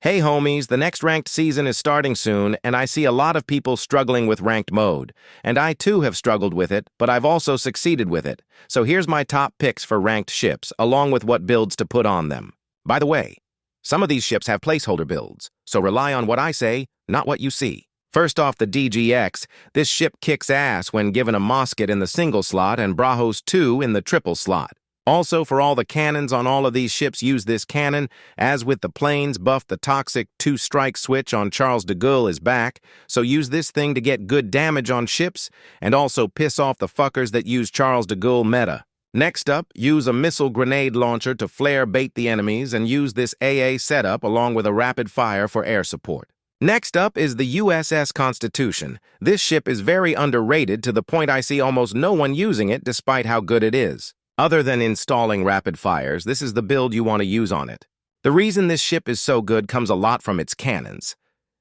Hey homies, the next ranked season is starting soon, and I see a lot of people struggling with ranked mode. And I too have struggled with it, but I've also succeeded with it. So here's my top picks for ranked ships, along with what builds to put on them. By the way, some of these ships have placeholder builds, so rely on what I say, not what you see. First off, the DGX. This ship kicks ass when given a Mosket in the single slot and Brahos 2 in the triple slot. Also, for all the cannons on all of these ships, use this cannon. As with the planes, buff the toxic 2-strike switch on Charles de Gaulle is back, so use this thing to get good damage on ships, and also piss off the fuckers that use Charles de Gaulle meta. Next up, use a missile grenade launcher to flare bait the enemies, and use this AA setup along with a rapid fire for air support. Next up is the USS Constitution. This ship is very underrated to the point I see almost no one using it despite how good it is. Other than installing rapid fires, this is the build you want to use on it. The reason this ship is so good comes a lot from its cannons.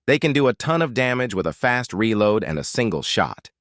They can do a ton of damage with a fast reload and a single shot.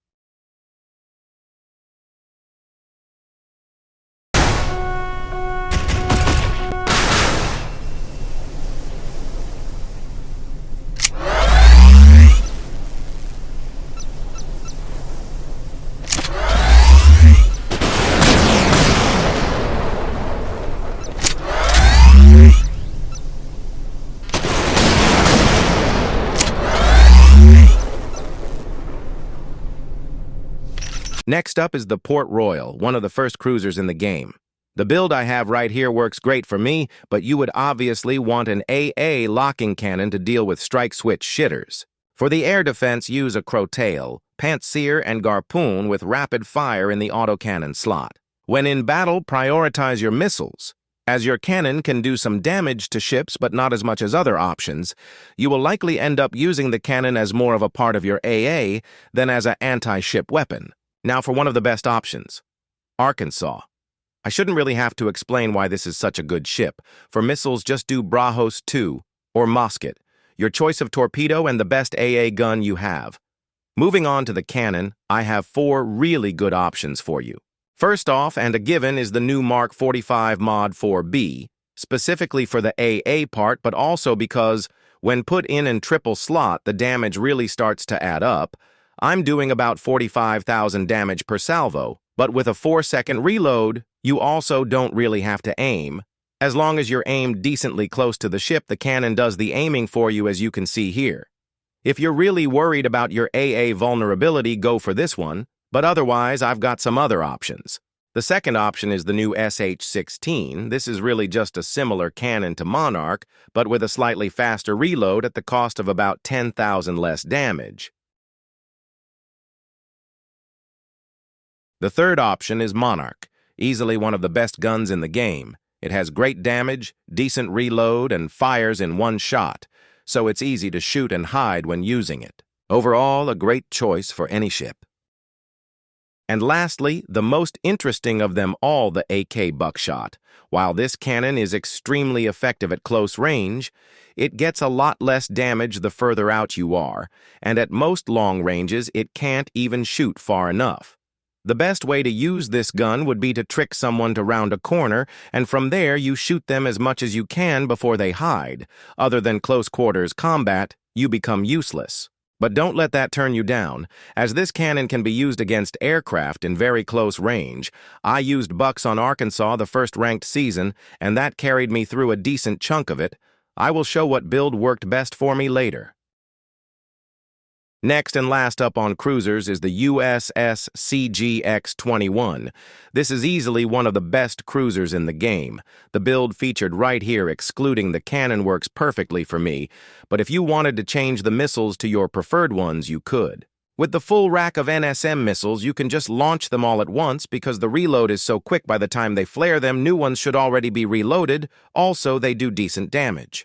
Next up is the Port Royal, one of the first cruisers in the game. The build I have right here works great for me, but you would obviously want an AA locking cannon to deal with strike switch shitters. For the air defense, use a Crowtail, Pantsir, and Garpoon with rapid fire in the autocannon slot. When in battle, prioritize your missiles. As your cannon can do some damage to ships but not as much as other options, you will likely end up using the cannon as more of a part of your AA than as an anti-ship weapon. Now for one of the best options, Arkansas. I shouldn't really have to explain why this is such a good ship. For missiles, just do Brahos 2 or Mosket, your choice of torpedo and the best AA gun you have. Moving on to the cannon, I have 4 really good options for you. First off, and a given, is the new Mark 45 Mod 4B, specifically for the AA part, but also because when put in triple slot, the damage really starts to add up. I'm doing about 45,000 damage per salvo, but with a 4-second reload, you also don't really have to aim. As long as you're aimed decently close to the ship, the cannon does the aiming for you, as you can see here. If you're really worried about your AA vulnerability, go for this one, but otherwise I've got some other options. The second option is the new SH-16. This is really just a similar cannon to Monarch, but with a slightly faster reload at the cost of about 10,000 less damage. The third option is Monarch, easily one of the best guns in the game. It has great damage, decent reload, and fires in one shot, so it's easy to shoot and hide when using it. Overall, a great choice for any ship. And lastly, the most interesting of them all, the AK Buckshot. While this cannon is extremely effective at close range, it gets a lot less damage the further out you are, and at most long ranges, it can't even shoot far enough. The best way to use this gun would be to trick someone to round a corner, and from there you shoot them as much as you can before they hide. Other than close quarters combat, you become useless. But don't let that turn you down, as this cannon can be used against aircraft in very close range. I used Bucks on Arkansas the first ranked season, and that carried me through a decent chunk of it. I will show what build worked best for me later. Next and last up on cruisers is the USS CGX-21. This is easily one of the best cruisers in the game. The build featured right here, excluding the cannon, works perfectly for me, but if you wanted to change the missiles to your preferred ones, you could. With the full rack of NSM missiles, you can just launch them all at once because the reload is so quick. By the time they flare them, new ones should already be reloaded. Also, they do decent damage.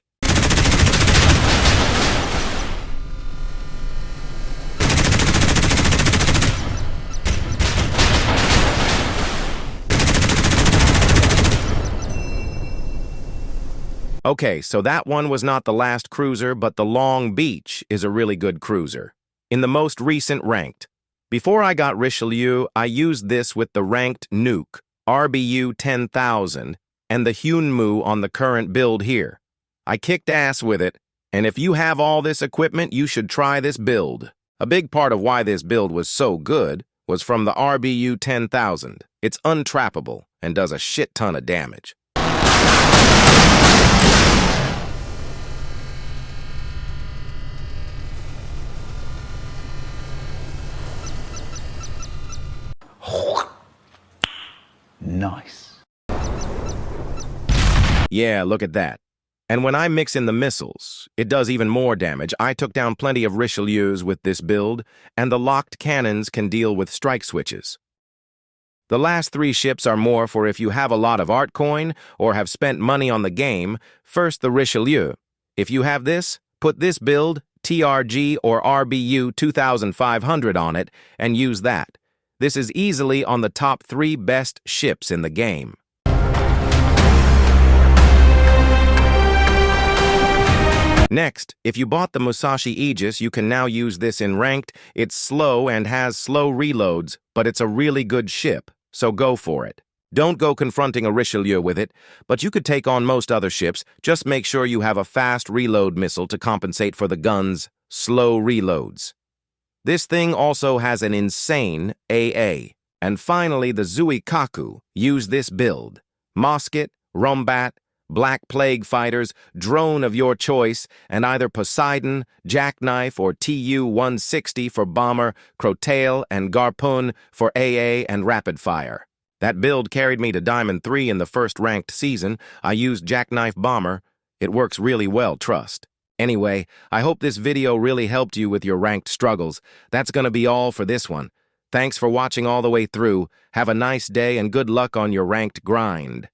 Okay, so that one was not the last cruiser, but the Long Beach is a really good cruiser. In the most recent ranked. Before I got Richelieu, I used this with the ranked Nuke, RBU 10,000, and the Hyunmoo on the current build here. I kicked ass with it, And if you have all this equipment, you should try this build. A big part of why this build was so good was from the RBU 10,000. It's untrappable and does a shit ton of damage. Nice. Yeah, look at that. And when I mix in the missiles, it does even more damage. I took down plenty of Richelieus with this build, and the locked cannons can deal with strike switches. The last 3 ships are more for if you have a lot of art coin or have spent money on the game. First, the Richelieu. If you have this, put this build, TRG or RBU 2500 on it, and use that. This is easily on the top 3 best ships in the game. Next, if you bought the Musashi Aegis, you can now use this in Ranked. It's slow and has slow reloads, but it's a really good ship, so go for it. Don't go confronting a Richelieu with it, but you could take on most other ships. Just make sure you have a fast reload missile to compensate for the gun's slow reloads. This thing also has an insane AA. And finally, the Zuikaku. Use this build. Mosket, Rumbat, Black Plague fighters, drone of your choice, and either Poseidon, Jackknife, or Tu-160 for bomber, Crotail, and Garpun for AA and rapid fire. That build carried me to Diamond 3 in the first ranked season. I used Jackknife Bomber. It works really well, trust. Anyway, I hope this video really helped you with your ranked struggles. That's gonna be all for this one. Thanks for watching all the way through. Have a nice day and good luck on your ranked grind.